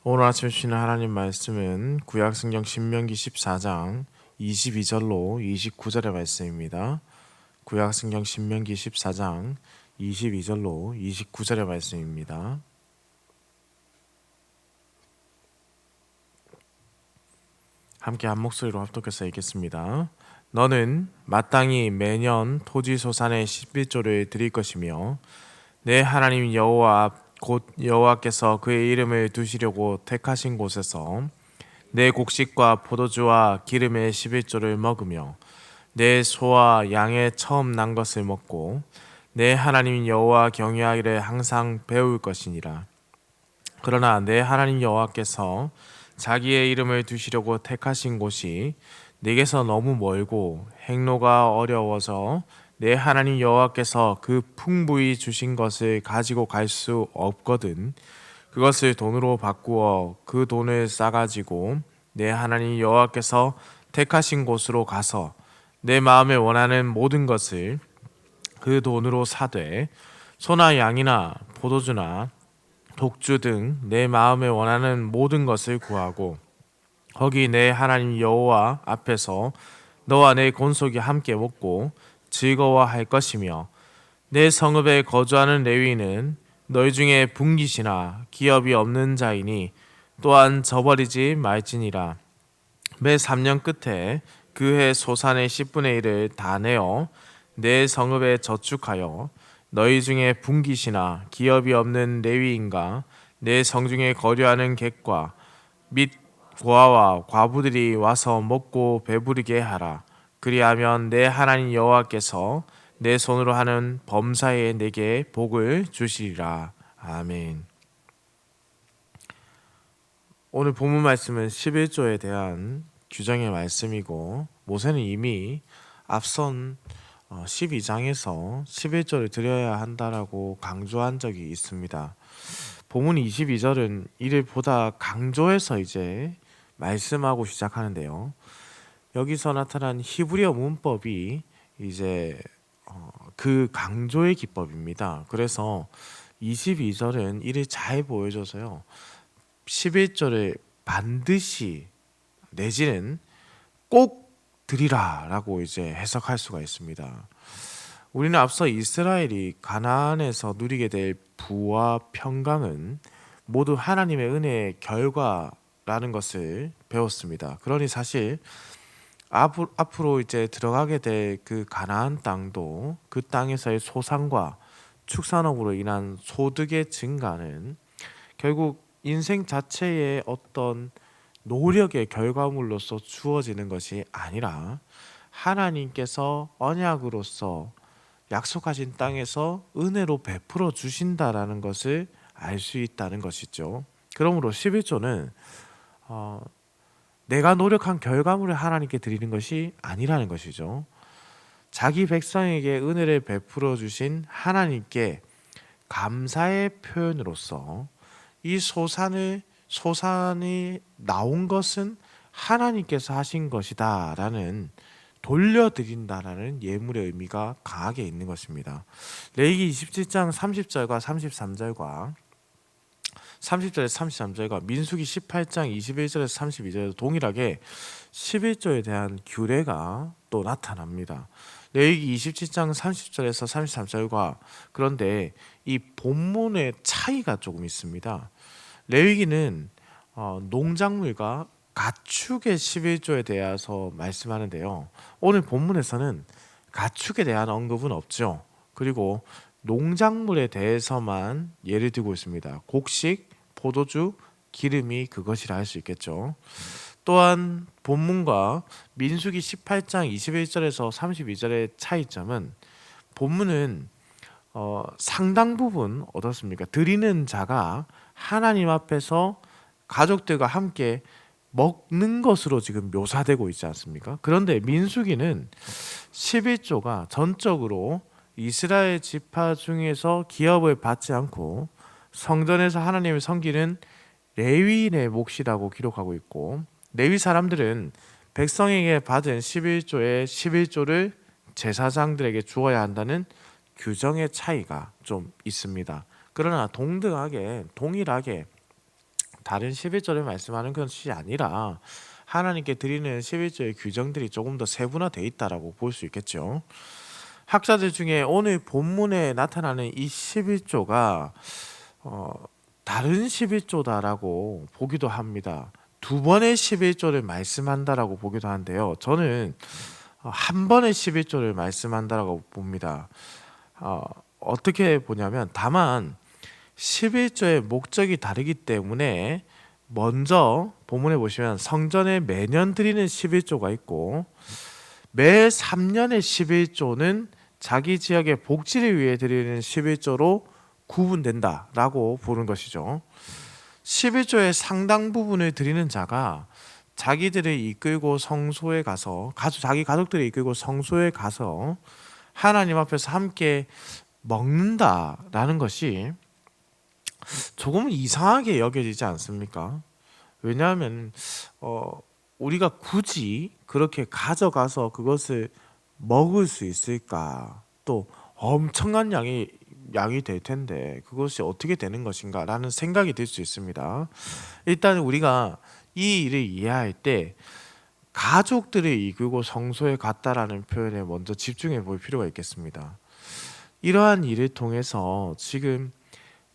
오늘 아침 주시는 하나님 말씀은 구약성경 신명기 14장 22절로 29절의 말씀입니다. 구약성경 신명기 14장 22절로 29절의 말씀입니다. 함께 한 목소리로 합독해서 읽겠습니다. 너는 마땅히 매년 토지 소산의 11조를 드릴 것이며 내 하나님 여호와 앞 곧 여호와께서 그의 이름을 두시려고 택하신 곳에서 내 곡식과 포도주와 기름의 11조를 먹으며 내 소와 양의 처음 난 것을 먹고 내 하나님 여호와 경외하기를 항상 배울 것이니라. 그러나 내 하나님 여호와께서 자기의 이름을 두시려고 택하신 곳이 내게서 너무 멀고 행로가 어려워서 내 하나님 여호와께서 그 풍부히 주신 것을 가지고 갈 수 없거든 그것을 돈으로 바꾸어 그 돈을 싸가지고 내 하나님 여호와께서 택하신 곳으로 가서 내 마음에 원하는 모든 것을 그 돈으로 사되 소나 양이나 포도주나 독주 등 내 마음에 원하는 모든 것을 구하고 거기 내 하나님 여호와 앞에서 너와 내 권속이 함께 먹고 즐거워할 것이며 내 성읍에 거주하는 레위인은 너희 중에 분깃이나 기업이 없는 자이니 또한 저버리지 말지니라. 매 3년 끝에 그 해 소산의 10분의 1을 다 내어 내 성읍에 저축하여 너희 중에 분깃이나 기업이 없는 레위인과 내 성중에 거류하는 객과 및 고아와 과부들이 와서 먹고 배부르게 하라. 그리하면 내 하나님 여호와께서 내 손으로 하는 범사에 내게 복을 주시리라. 아멘. 오늘 본문 말씀은 11조에 대한 규정의 말씀이고 모세는 이미 앞선 12장에서 11조를 드려야 한다라고 강조한 적이 있습니다. 본문 22절은 이를 보다 강조해서 이제 말씀하고 시작하는데요. 여기서 나타난 히브리어 문법이 이제 그 강조의 기법입니다. 그래서 22절은 이를 잘 보여줘서요. 11절을 반드시 내지는 꼭 드리라라고 이제 해석할 수가 있습니다. 우리는 앞서 이스라엘이 가나안에서 누리게 될 부와 평강은 모두 하나님의 은혜의 결과라는 것을 배웠습니다. 그러니 사실 앞으로 이제 들어가게 될 그 가나안 땅도 그 땅에서의 소산과 축산업으로 인한 소득의 증가는 결국 인생 자체의 어떤 노력의 결과물로서 주어지는 것이 아니라 하나님께서 언약으로서 약속하신 땅에서 은혜로 베풀어 주신다라는 것을 알 수 있다는 것이죠. 그러므로 11조는 내가 노력한 결과물을 하나님께 드리는 것이 아니라는 것이죠. 자기 백성에게 은혜를 베풀어 주신 하나님께 감사의 표현으로서 이 소산이 나온 것은 하나님께서 하신 것이다라는 돌려드린다라는 예물의 의미가 강하게 있는 것입니다. 레위기 27장 30절과 33절과 30절에서 33절과 민수기 18장 21절에서 32절에도 동일하게 11조에 대한 규례가 또 나타납니다. 레위기 27장 30절에서 33절과 그런데 이 본문의 차이가 조금 있습니다. 레위기는 농작물과 가축의 11조에 대해서 말씀하는데요. 오늘 본문에서는 가축에 대한 언급은 없죠. 그리고 농작물에 대해서만 예를 들고 있습니다. 곡식, 포도주, 기름이 그것이라 할 수 있겠죠. 또한 본문과 민수기 18장 21절에서 32절의 차이점은 본문은 상당 부분 어떻습니까? 드리는 자가 하나님 앞에서 가족들과 함께 먹는 것으로 지금 묘사되고 있지 않습니까? 그런데 민수기는 11조가 전적으로 이스라엘 지파 중에서 기업을 받지 않고 성전에서 하나님을 섬기는 레위인의 몫이라고 기록하고 있고 레위 사람들은 백성에게 받은 11조의 11조를 제사장들에게 주어야 한다는 규정의 차이가 좀 있습니다. 그러나 동일하게 다른 11조를 말씀하는 것이 아니라 하나님께 드리는 11조의 규정들이 조금 더 세분화되어 있다라고 볼 수 있겠죠. 학자들 중에 오늘 본문에 나타나는 이 11조가 다른 11조다라고 보기도 합니다. 두 번의 11조를 말씀한다라고 보기도 한데요. 저는 한 번의 11조를 말씀한다라고 봅니다. 어떻게 보냐면 다만 11조의 목적이 다르기 때문에 먼저 본문에 보시면 성전에 매년 드리는 11조가 있고 매 3년의 11조는 자기 지역의 복지를 위해 드리는 11조로 구분된다라고 보는 것이죠. 11조의 상당 부분을 드리는 자가 자기들을 이끌고 성소에 가서 자기 가족들을 이끌고 성소에 가서 하나님 앞에서 함께 먹는다라는 것이 조금 이상하게 여겨지지 않습니까? 왜냐하면 우리가 굳이 그렇게 가져가서 그것을 먹을 수 있을까? 또 엄청난 양이 될 텐데 그것이 어떻게 되는 것인가라는 생각이 들 수 있습니다. 일단 우리가 이 일을 이해할 때 가족들을 이끌고 성소에 갔다라는 표현에 먼저 집중해 볼 필요가 있겠습니다. 이러한 일을 통해서 지금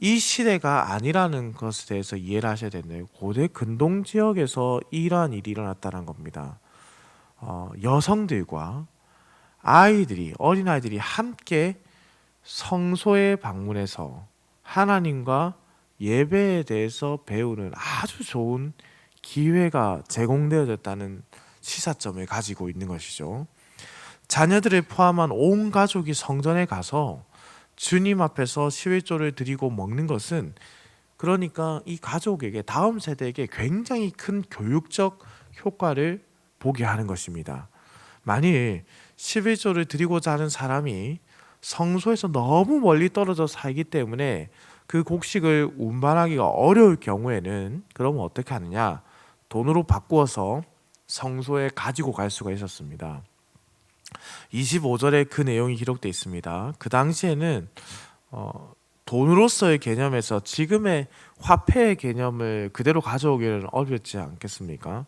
이 시대가 아니라는 것에 대해서 이해를 하셔야 되는데요. 고대 근동 지역에서 이러한 일이 일어났다는 겁니다. 여성들과 어린아이들이 함께 성소에 방문해서 하나님과 예배에 대해서 배우는 아주 좋은 기회가 제공되어졌다는 시사점을 가지고 있는 것이죠. 자녀들을 포함한 온 가족이 성전에 가서 주님 앞에서 11조를 드리고 먹는 것은 그러니까 이 가족에게 다음 세대에게 굉장히 큰 교육적 효과를 보게 하는 것입니다. 만일 11조를 드리고자 하는 사람이 성소에서 너무 멀리 떨어져 살기 때문에 그 곡식을 운반하기가 어려울 경우에는 그러면 어떻게 하느냐? 돈으로 바꾸어서 성소에 가지고 갈 수가 있었습니다. 25절에 그 내용이 기록되어 있습니다. 그 당시에는 돈으로서의 개념에서 지금의 화폐의 개념을 그대로 가져오기는 어렵지 않겠습니까?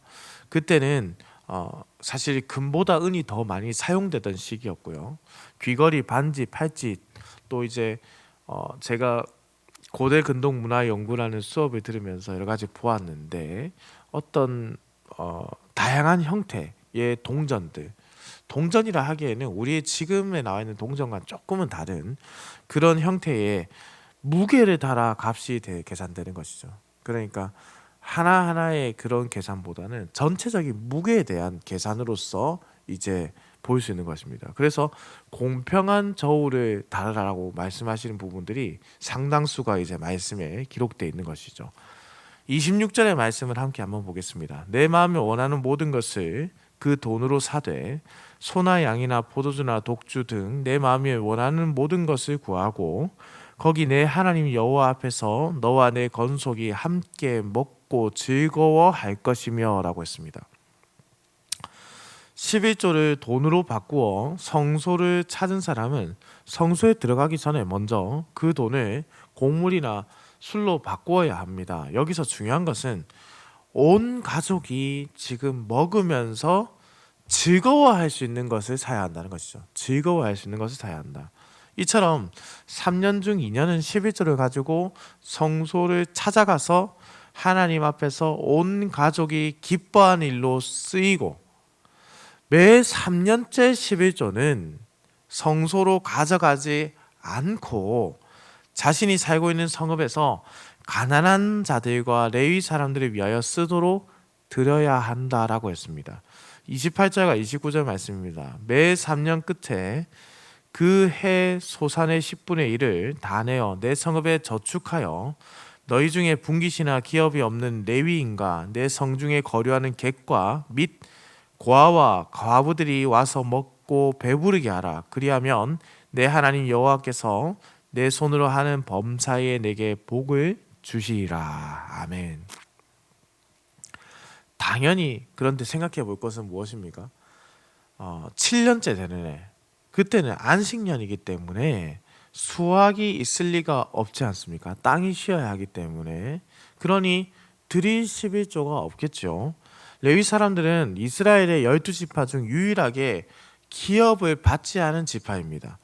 그때는 사실 금보다 은이 더 많이 사용되던 시기였고요. 귀걸이, 반지, 팔찌 또 이제 제가 고대 근동 문화 연구라는 수업을 들으면서 여러 가지 보았는데 어떤 다양한 형태의 동전이라 하기에는 우리의 지금에 나와 있는 동전과 조금은 다른 그런 형태의 무게를 달아 값이 계산되는 것이죠. 그러니까 하나하나의 그런 계산보다는 전체적인 무게에 대한 계산으로서 이제 볼 수 있는 것입니다. 그래서 공평한 저울을 달아라라고 말씀하시는 부분들이 상당수가 이제 말씀에 기록되어 있는 것이죠. 26절의 말씀을 함께 한번 보겠습니다. 내 마음에 원하는 모든 것을 그 돈으로 사되 소나 양이나 포도주나 독주 등 내 마음에 원하는 모든 것을 구하고 거기 내 하나님 여호와 앞에서 너와 내 건속이 함께 먹고 즐거워할 것이며 라고 했습니다. 11조를 돈으로 바꾸어 성소를 찾은 사람은 성소에 들어가기 전에 먼저 그 돈을 곡물이나 술로 바꾸어야 합니다. 여기서 중요한 것은 온 가족이 지금 먹으면서 즐거워할 수 있는 것을 사야 한다는 것이죠. 즐거워할 수 있는 것을 사야 한다. 이처럼 3년 중 2년은 11조를 가지고 성소를 찾아가서 하나님 앞에서 온 가족이 기뻐하는 일로 쓰이고 매 3년째 11조는 성소로 가져가지 않고 자신이 살고 있는 성읍에서 가난한 자들과 레위 사람들을 위하여 쓰도록 드려야 한다라고 했습니다. 28절과 29절 말씀입니다. 매 3년 끝에 그 해 소산의 10분의 1을 다 내어 내 성읍에 저축하여 너희 중에 분깃이나 기업이 없는 레위인과 내 성중에 거류하는 객과 및 고아와 과부들이 와서 먹고 배부르게 하라. 그리하면 내 하나님 여호와께서 내 손으로 하는 범사에 내게 복을 주시리라. 아멘. 당연히 그런데 생각해 볼 것은 무엇입니까? 7년째 되는 해. 그때는 안식년이기 때문에 수확이 있을 리가 없지 않습니까? 땅이 쉬어야 하기 때문에. 그러니 드릴 11조가 없겠죠. 레위 사람들은 이스라엘의 12지파 중 유일하게 기업을 받지 않은 지파입니다.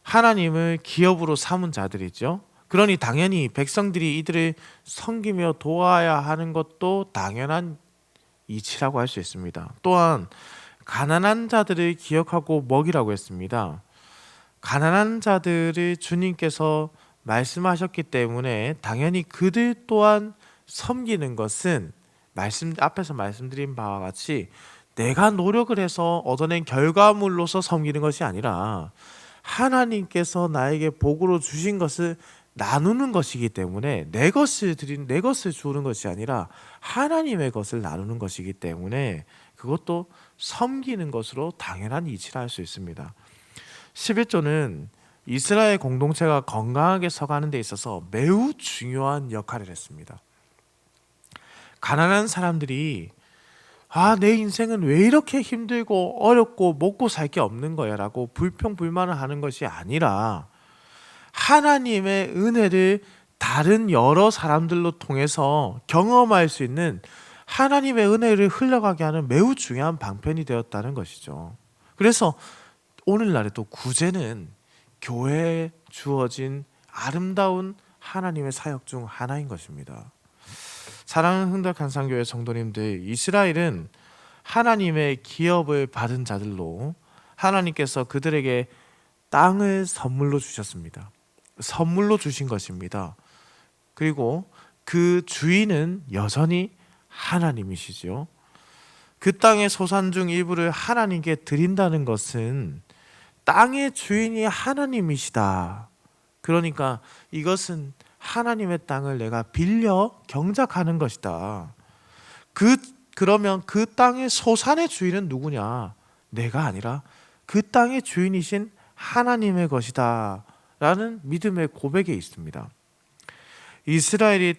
하나님을 기업으로 삼은 자들이죠. 그러니 당연히 백성들이 이들을 섬기며 도와야 하는 것도 당연한 이치라고 할 수 있습니다. 또한 가난한 자들을 기억하고 먹이라고 했습니다. 가난한 자들을 주님께서 말씀하셨기 때문에 당연히 그들 또한 섬기는 것은 앞에서 말씀드린 바와 같이 내가 노력을 해서 얻어낸 결과물로서 섬기는 것이 아니라 하나님께서 나에게 복으로 주신 것을 나누는 것이기 때문에 내 것을 주는 것이 아니라 하나님의 것을 나누는 것이기 때문에 그것도 섬기는 것으로 당연한 이치라 할 수 있습니다. 11조는 이스라엘 공동체가 건강하게 서가는 데 있어서 매우 중요한 역할을 했습니다. 가난한 사람들이 내 인생은 왜 이렇게 힘들고 어렵고 먹고 살 게 없는 거야 라고 불평불만을 하는 것이 아니라 하나님의 은혜를 다른 여러 사람들로 통해서 경험할 수 있는 하나님의 은혜를 흘러가게 하는 매우 중요한 방편이 되었다는 것이죠. 그래서 오늘날에도 구제는 교회에 주어진 아름다운 하나님의 사역 중 하나인 것입니다. 사랑하는 흥덕한상교회 성도님들, 이스라엘은 하나님의 기업을 받은 자들로 하나님께서 그들에게 땅을 선물로 주셨습니다. 선물로 주신 것입니다. 그리고 그 주인은 여전히 하나님이시죠. 그 땅의 소산 중 일부를 하나님께 드린다는 것은 땅의 주인이 하나님이시다. 그러니까 이것은 하나님의 땅을 내가 빌려 경작하는 것이다. 그러면 그 땅의 소산의 주인은 누구냐? 내가 아니라 그 땅의 주인이신 하나님의 것이다 라는 믿음의 고백에 있습니다. 이스라엘이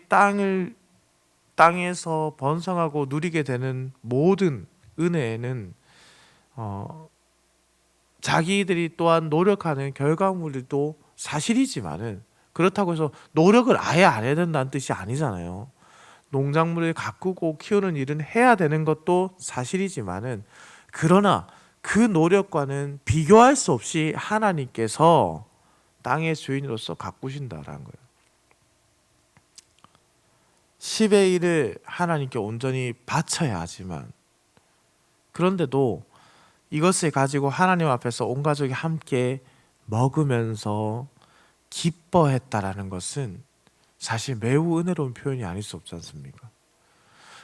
땅에서 번성하고 누리게 되는 모든 은혜에는 자기들이 또한 노력하는 결과물도 사실이지만은 그렇다고 해서 노력을 아예 안 해야 된다는 뜻이 아니잖아요. 농작물을 가꾸고 키우는 일은 해야 되는 것도 사실이지만은 그러나 그 노력과는 비교할 수 없이 하나님께서 땅의 주인으로서 가꾸신다라는 거예요. 10의 1을 하나님께 온전히 바쳐야 하지만 그런데도 이것을 가지고 하나님 앞에서 온 가족이 함께 먹으면서 기뻐했다라는 것은 사실 매우 은혜로운 표현이 아닐 수 없지 않습니까?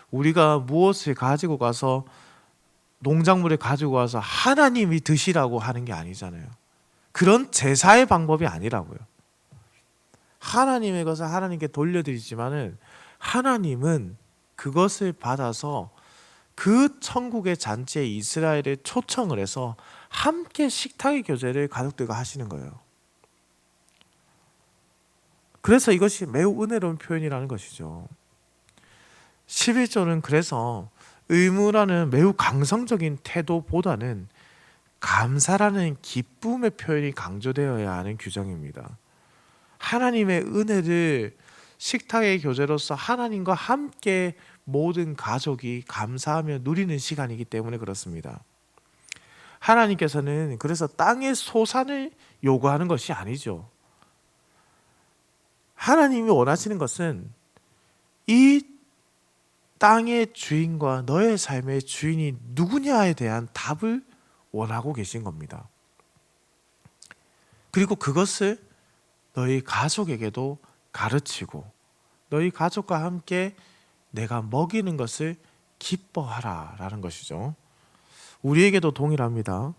우리가 무엇을 가지고 가서 농작물을 가지고 와서 하나님이 드시라고 하는 게 아니잖아요. 그런 제사의 방법이 아니라고요. 하나님의 것을 하나님께 돌려드리지만은 하나님은 그것을 받아서 그 천국의 잔치에 이스라엘에 초청을 해서 함께 식탁의 교제를 가족들과 하시는 거예요. 그래서 이것이 매우 은혜로운 표현이라는 것이죠. 11조는 그래서 의무라는 매우 강성적인 태도보다는 감사라는 기쁨의 표현이 강조되어야 하는 규정입니다. 하나님의 은혜를 식탁의 교제로서 하나님과 함께 모든 가족이 감사하며 누리는 시간이기 때문에 그렇습니다. 하나님께서는 그래서 땅의 소산을 요구하는 것이 아니죠. 하나님이 원하시는 것은 이 땅의 주인과 너의 삶의 주인이 누구냐에 대한 답을 원하고 계신 겁니다. 그리고 그것을 너희 가족에게도 가르치고 너희 가족과 함께 내가 먹이는 것을 기뻐하라 라는 것이죠. 우리에게도 동일합니다.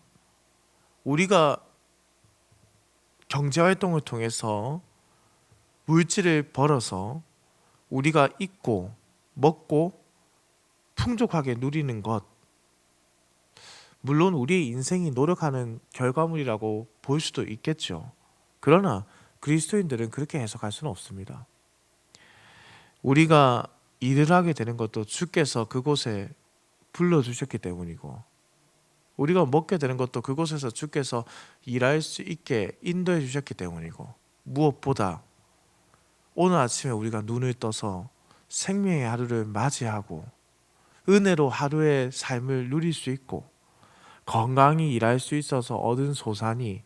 우리가 경제활동을 통해서 물질을 벌어서 우리가 입고 먹고 풍족하게 누리는 것, 물론 우리의 인생이 노력하는 결과물이라고 볼 수도 있겠죠. 그러나 그리스도인들은 그렇게 해석할 수는 없습니다. 우리가 일을 하게 되는 것도 주께서 그곳에 불러주셨기 때문이고 우리가 먹게 되는 것도 그곳에서 주께서 일할 수 있게 인도해 주셨기 때문이고 무엇보다 오늘 아침에 우리가 눈을 떠서 생명의 하루를 맞이하고 은혜로 하루의 삶을 누릴 수 있고 건강히 일할 수 있어서 얻은 소산이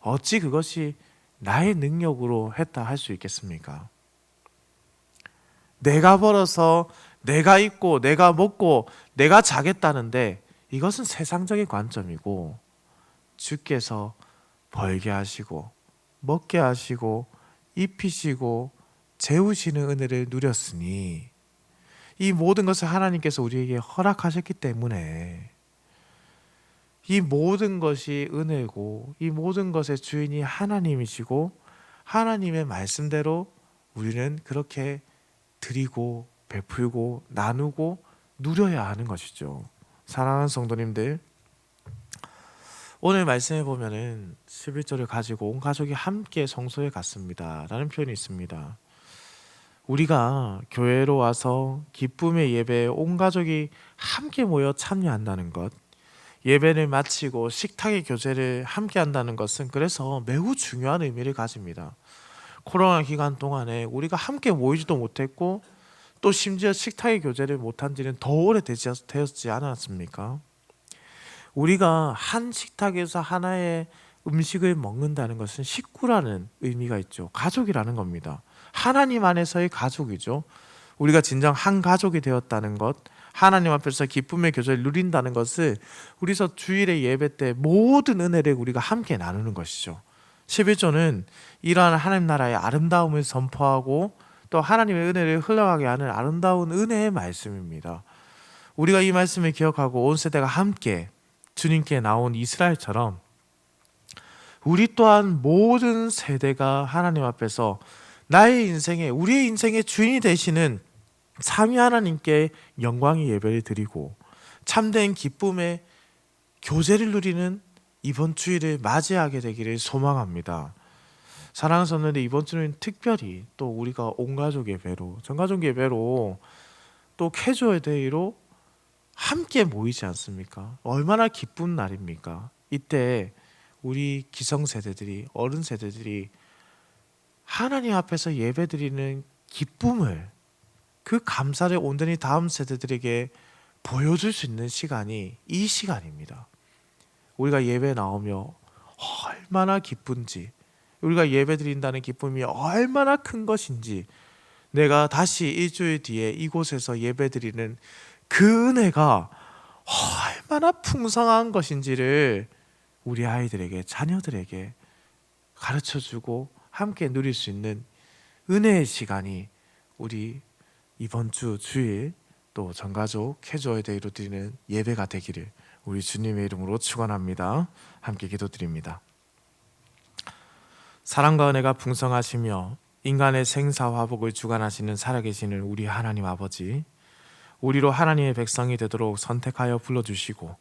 어찌 그것이 나의 능력으로 했다 할 수 있겠습니까? 내가 벌어서 내가 입고 내가 먹고 내가 자겠다는데 이것은 세상적인 관점이고 주께서 벌게 하시고 먹게 하시고 입히시고 재우시는 은혜를 누렸으니 이 모든 것을 하나님께서 우리에게 허락하셨기 때문에 이 모든 것이 은혜고 이 모든 것의 주인이 하나님이시고 하나님의 말씀대로 우리는 그렇게 드리고 베풀고 나누고 누려야 하는 것이죠. 사랑하는 성도님들, 오늘 말씀해 보면은 11절을 가지고 온 가족이 함께 성소에 갔습니다 라는 표현이 있습니다. 우리가 교회로 와서 기쁨의 예배에 온 가족이 함께 모여 참여한다는 것, 예배를 마치고 식탁의 교제를 함께 한다는 것은 그래서 매우 중요한 의미를 가집니다. 코로나 기간 동안에 우리가 함께 모이지도 못했고 또 심지어 식탁의 교제를 못한 지는 더 오래되었지 않았습니까? 우리가 한 식탁에서 하나의 음식을 먹는다는 것은 식구라는 의미가 있죠. 가족이라는 겁니다. 하나님 안에서의 가족이죠. 우리가 진정 한 가족이 되었다는 것, 하나님 앞에서 기쁨의 교제를 누린다는 것을 우리서 주일의 예배 때 모든 은혜를 우리가 함께 나누는 것이죠. 11조는 이러한 하나님 나라의 아름다움을 선포하고 또 하나님의 은혜를 흘러가게 하는 아름다운 은혜의 말씀입니다. 우리가 이 말씀을 기억하고 온 세대가 함께 주님께 나온 이스라엘처럼 우리 또한 모든 세대가 하나님 앞에서 나의 인생에 우리의 인생의 주인이 되시는 삼위 하나님께 영광의 예배를 드리고 참된 기쁨의 교제를 누리는 이번 주일을 맞이하게 되기를 소망합니다. 사랑하는 성도들, 이번 주는 특별히 또 우리가 온 가족 예배로, 전가족 예배로 또 캐주얼 데이로 함께 모이지 않습니까? 얼마나 기쁜 날입니까? 이때 우리 기성세대들이, 어른 세대들이 하나님 앞에서 예배드리는 기쁨을, 그 감사를 온전히 다음 세대들에게 보여줄 수 있는 시간이 이 시간입니다. 우리가 예배 나오며 얼마나 기쁜지, 우리가 예배 드린다는 기쁨이 얼마나 큰 것인지, 내가 다시 일주일 뒤에 이곳에서 예배 드리는 그 은혜가 얼마나 풍성한 것인지를 우리 아이들에게, 자녀들에게 가르쳐주고 함께 누릴 수 있는 은혜의 시간이 우리 이번 주 주일 또 전가족 캐주얼 데이로 드리는 예배가 되기를 우리 주님의 이름으로 축원합니다. 함께 기도드립니다. 사랑과 은혜가 풍성하시며 인간의 생사화복을 주관하시는 살아계시는 우리 하나님 아버지, 우리로 하나님의 백성이 되도록 선택하여 불러주시고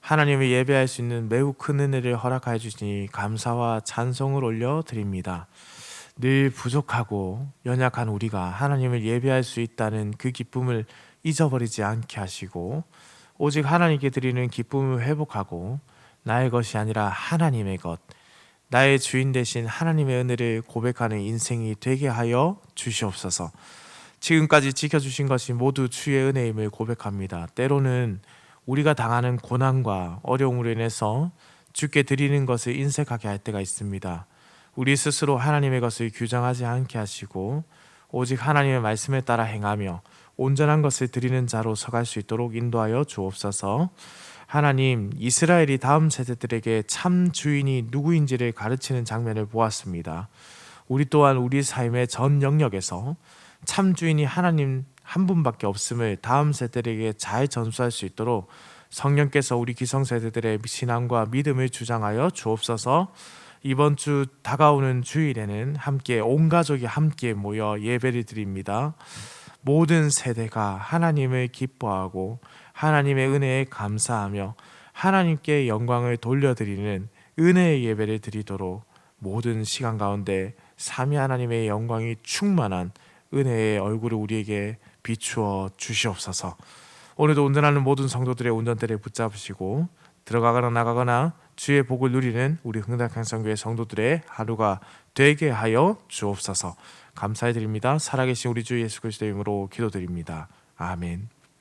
하나님을 예배할 수 있는 매우 큰 은혜를 허락하여 주시니 감사와 찬송을 올려드립니다. 늘 부족하고 연약한 우리가 하나님을 예배할 수 있다는 그 기쁨을 잊어버리지 않게 하시고 오직 하나님께 드리는 기쁨을 회복하고 나의 것이 아니라 하나님의 것, 나의 주인 되신 하나님의 은혜를 고백하는 인생이 되게 하여 주시옵소서. 지금까지 지켜주신 것이 모두 주의 은혜임을 고백합니다. 때로는 우리가 당하는 고난과 어려움으로 인해서 주께 드리는 것을 인색하게 할 때가 있습니다. 우리 스스로 하나님의 것을 규정하지 않게 하시고 오직 하나님의 말씀에 따라 행하며 온전한 것을 드리는 자로 서갈 수 있도록 인도하여 주옵소서. 하나님, 이스라엘이 다음 세대들에게 참 주인이 누구인지를 가르치는 장면을 보았습니다. 우리 또한 우리 삶의 전 영역에서 참 주인이 하나님 한 분밖에 없음을 다음 세대들에게 잘 전수할 수 있도록 성령께서 우리 기성세대들의 신앙과 믿음을 주장하여 주옵소서. 이번 주 다가오는 주일에는 함께 온 가족이 함께 모여 예배를 드립니다. 모든 세대가 하나님을 기뻐하고 하나님의 은혜에 감사하며 하나님께 영광을 돌려드리는 은혜의 예배를 드리도록 모든 시간 가운데 삼위 하나님의 영광이 충만한 은혜의 얼굴을 우리에게 비추어 주시옵소서. 오늘도 운전하는 모든 성도들의 운전대를 붙잡으시고 들어가거나 나가거나 주의 복을 누리는 우리 흥덕향성교회 성도들의 하루가 되게 하여 주옵소서. 감사드립니다. 살아계신 우리 주 예수 그리스도의 이름으로 기도드립니다. 아멘.